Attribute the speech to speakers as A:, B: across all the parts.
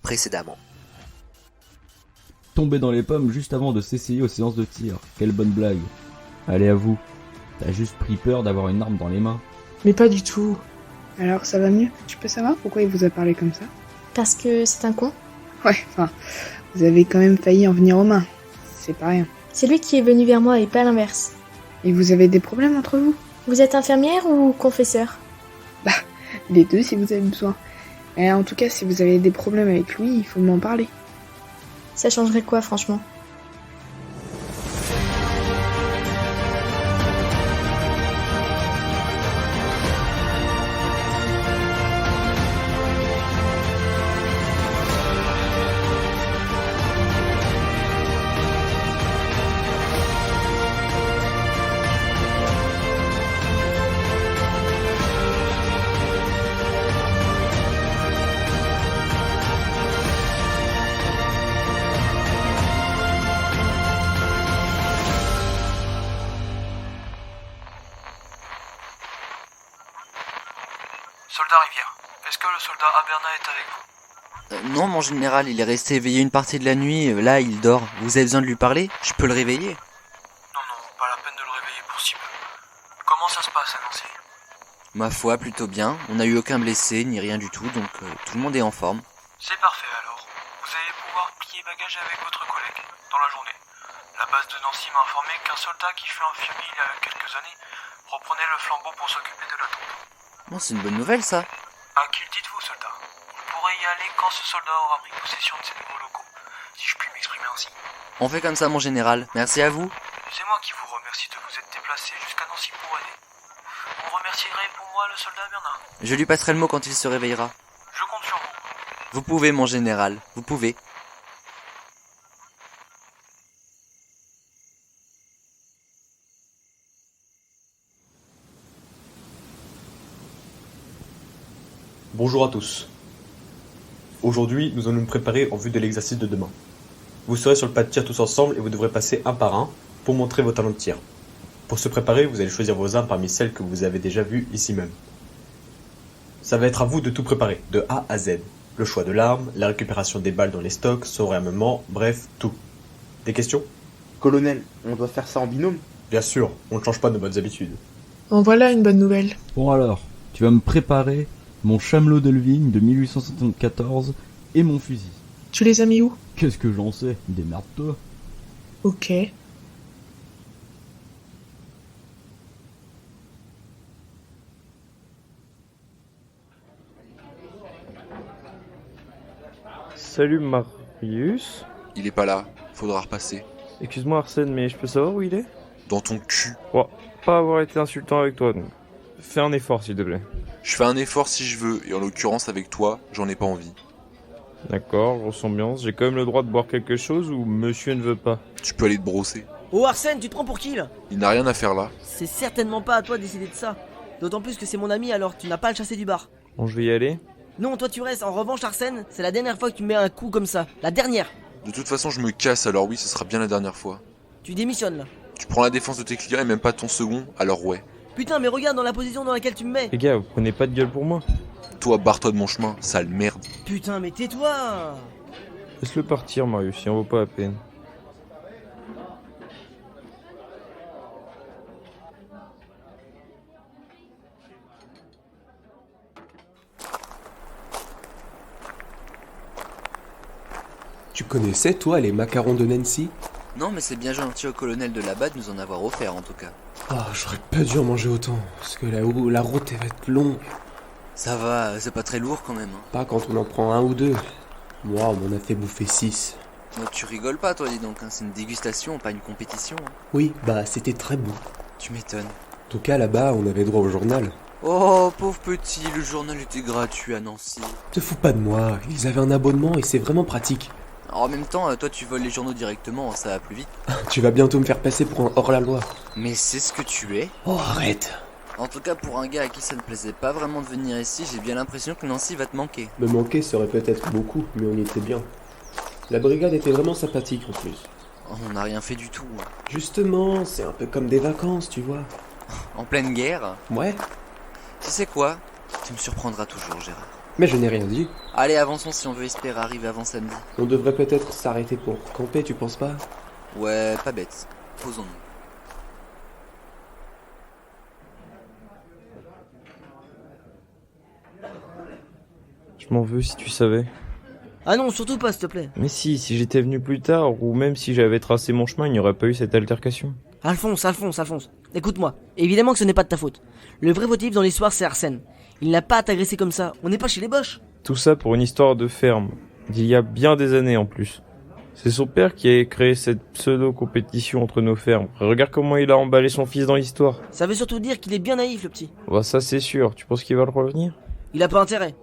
A: précédemment.
B: Tomber dans les pommes juste avant de s'essayer aux séances de tir. Quelle bonne blague. Allez, à vous. T'as juste pris peur d'avoir une arme dans les mains.
C: Mais pas du tout. Alors ça va mieux? Tu peux savoir pourquoi il vous a parlé comme ça?
D: Parce que c'est un con.
C: Ouais, enfin, vous avez quand même failli en venir aux mains. C'est pas rien.
D: C'est lui qui est venu vers moi et pas l'inverse.
C: Et vous avez des problèmes entre vous?
D: Vous êtes infirmière ou confesseur?
C: Les deux si vous avez besoin. Et en tout cas, si vous avez des problèmes avec lui, il faut m'en parler.
D: Ça changerait quoi, franchement?
E: Soldat Rivière, est-ce que le soldat Aberna est avec vous?
A: Non, mon général, il est resté éveillé une partie de la nuit, là il dort. Vous avez besoin de lui parler? Je peux le réveiller?
E: Non, pas la peine de le réveiller pour si peu. Comment ça se passe à Nancy?
A: Ma foi, plutôt bien. On n'a eu aucun blessé, ni rien du tout, donc tout le monde est en forme.
E: C'est parfait alors. Vous allez pouvoir plier bagages avec votre collègue, dans la journée. La base de Nancy m'a informé qu'un soldat qui fut infirmier il y a quelques années reprenait le flambeau pour s'occuper de la tombe.
A: Bon, c'est une bonne nouvelle, ça.
E: À qui le dites-vous, soldat? Vous pourrez y aller quand ce soldat aura pris possession de ces nouveaux locaux, si je puis m'exprimer ainsi.
A: On fait comme ça, mon général. Merci à vous.
E: C'est moi qui vous remercie de vous être déplacé jusqu'à Nancy pour aider. Vous remercierez pour moi le soldat Bernard.
A: Je lui passerai le mot quand il se réveillera.
E: Je compte sur vous.
A: Vous pouvez, mon général. Vous pouvez.
F: Bonjour à tous. Aujourd'hui, nous allons nous préparer en vue de l'exercice de demain. Vous serez sur le pas de tir tous ensemble et vous devrez passer un par un pour montrer vos talents de tir. Pour se préparer, vous allez choisir vos armes parmi celles que vous avez déjà vues ici même. Ça va être à vous de tout préparer, de A à Z. Le choix de l'arme, la récupération des balles dans les stocks, son réarmement, bref, tout. Des questions?
G: Colonel, on doit faire ça en binôme?
F: Bien sûr, on ne change pas nos bonnes habitudes.
C: En voilà une bonne nouvelle.
B: Bon alors, tu vas me préparer mon chamelot de Levine de 1874 et mon fusil.
C: Tu les as mis où?
B: Qu'est-ce que j'en sais? Démerde-toi.
C: Ok.
H: Salut Marius.
I: Il est pas là, faudra repasser.
H: Excuse-moi Arsène, mais je peux savoir où il est?
I: Dans ton cul.
H: Bon, pas avoir été insultant avec toi, donc fais un effort s'il te plaît.
I: Je fais un effort si je veux, et en l'occurrence avec toi, j'en ai pas envie.
H: D'accord, grosse ambiance. J'ai quand même le droit de boire quelque chose ou monsieur ne veut pas?
I: Tu peux aller te brosser.
J: Oh Arsène, tu te prends pour qui là?
I: Il n'a rien à faire là.
J: C'est certainement pas à toi de décider de ça. D'autant plus que c'est mon ami, alors tu n'as pas à le chasser du bar.
H: Bon, je vais y aller.
J: Non, toi tu restes. En revanche Arsène, c'est la dernière fois que tu me mets un coup comme ça. La dernière.
I: De toute façon, je me casse, alors oui, ce sera bien la dernière fois.
J: Tu démissionnes là.
I: Tu prends la défense de tes clients et même pas ton second, alors ouais.
J: Putain, mais regarde dans la position dans laquelle tu me mets.
H: Les gars, vous prenez pas de gueule pour moi.
I: Toi, barre-toi de mon chemin, sale merde.
J: Putain, mais tais-toi.
H: Laisse-le partir Marius, il en vaut pas la peine.
K: Tu connaissais, toi, les macarons de Nancy?
A: Non, mais c'est bien gentil au colonel de la BAD de nous en avoir offert, en tout cas.
K: Ah, j'aurais pas dû en manger autant, parce que la route, elle va être longue.
A: Ça va, c'est pas très lourd quand même.
K: Pas quand on en prend un ou deux. Moi, on m'en a fait bouffer 6.
A: Non, tu rigoles pas, toi, dis donc. C'est une dégustation, pas une compétition.
K: Oui, bah, c'était très bon.
A: Tu m'étonnes.
K: En tout cas, là-bas, on avait droit au journal.
A: Oh, pauvre petit, le journal était gratuit à Nancy.
K: Te fous pas de moi, ils avaient un abonnement et c'est vraiment pratique.
A: En même temps, toi tu voles les journaux directement, ça va plus vite.
K: Tu vas bientôt me faire passer pour un hors-la-loi.
A: Mais c'est ce que tu es.
K: Oh, arrête.
A: En tout cas, pour un gars à qui ça ne plaisait pas vraiment de venir ici, j'ai bien l'impression que Nancy va te manquer.
K: Me manquer serait peut-être beaucoup, mais on y était bien. La brigade était vraiment sympathique en plus.
A: Oh, on n'a rien fait du tout.
K: Justement, c'est un peu comme des vacances, tu vois.
A: En pleine guerre.
K: Ouais.
A: Tu sais quoi? Tu me surprendras toujours, Gérard.
K: Mais je n'ai rien dit.
A: Allez, avançons si on veut espérer arriver avant samedi.
K: On devrait peut-être s'arrêter pour camper, tu penses pas?
A: Ouais, pas bête. Posons-nous.
H: Je m'en veux si tu savais.
J: Ah non, surtout pas, s'il te plaît.
H: Mais si j'étais venu plus tard, ou même si j'avais tracé mon chemin, il n'y aurait pas eu cette altercation.
J: Alphonse. Écoute-moi. Évidemment que ce n'est pas de ta faute. Le vrai fautif dans l'histoire, c'est Arsène. Il n'a pas à t'agresser comme ça. On n'est pas chez les Boches.
H: Tout ça pour une histoire de ferme, d'il y a bien des années en plus. C'est son père qui a créé cette pseudo-compétition entre nos fermes. Regarde comment il a emballé son fils dans l'histoire.
J: Ça veut surtout dire qu'il est bien naïf, le petit.
H: Bah ça c'est sûr, tu penses qu'il va le revenir?
J: Il a pas intérêt.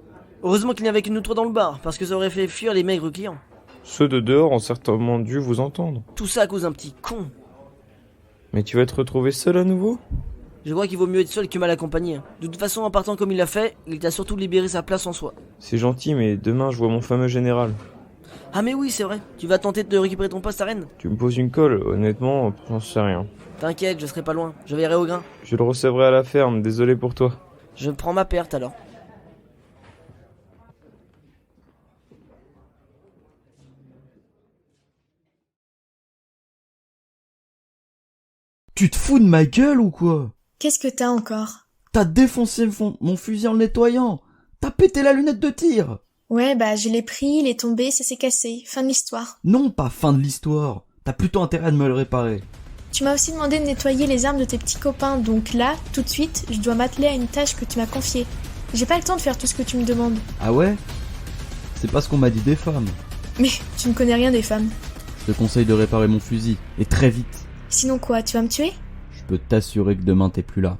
J: Heureusement qu'il n'y avait que nous trois dans le bar, parce que ça aurait fait fuir les maigres clients.
H: Ceux de dehors ont certainement dû vous entendre.
J: Tout ça à cause d'un petit con.
H: Mais tu vas te retrouver seul à nouveau?
J: Je crois qu'il vaut mieux être seul que mal accompagné. De toute façon, en partant comme il l'a fait, il t'a surtout libéré sa place en soi.
H: C'est gentil, mais demain je vois mon fameux général.
J: Ah mais oui, c'est vrai. Tu vas tenter de récupérer ton poste à Rennes?
H: Tu me poses une colle, honnêtement, j'en sais rien.
J: T'inquiète, je serai pas loin. Je verrai au grain.
H: Je le recevrai à la ferme, désolé pour toi.
J: Je prends ma perte alors.
B: Tu te fous de ma gueule ou quoi?
D: Qu'est-ce que t'as encore?
B: T'as défoncé mon fusil en le nettoyant. T'as pété la lunette de tir.
D: Ouais, bah je l'ai pris, il est tombé, ça s'est cassé. Fin de l'histoire.
B: Non, pas fin de l'histoire. T'as plutôt intérêt à me le réparer.
D: Tu m'as aussi demandé de nettoyer les armes de tes petits copains, donc là, tout de suite, je dois m'atteler à une tâche que tu m'as confiée. J'ai pas le temps de faire tout ce que tu me demandes.
B: Ah ouais? C'est pas ce qu'on m'a dit des femmes.
D: Mais tu ne connais rien des femmes.
B: Je te conseille de réparer mon fusil, et très vite.
D: Sinon quoi, tu vas me tuer?
B: Je peux t'assurer que demain t'es plus là.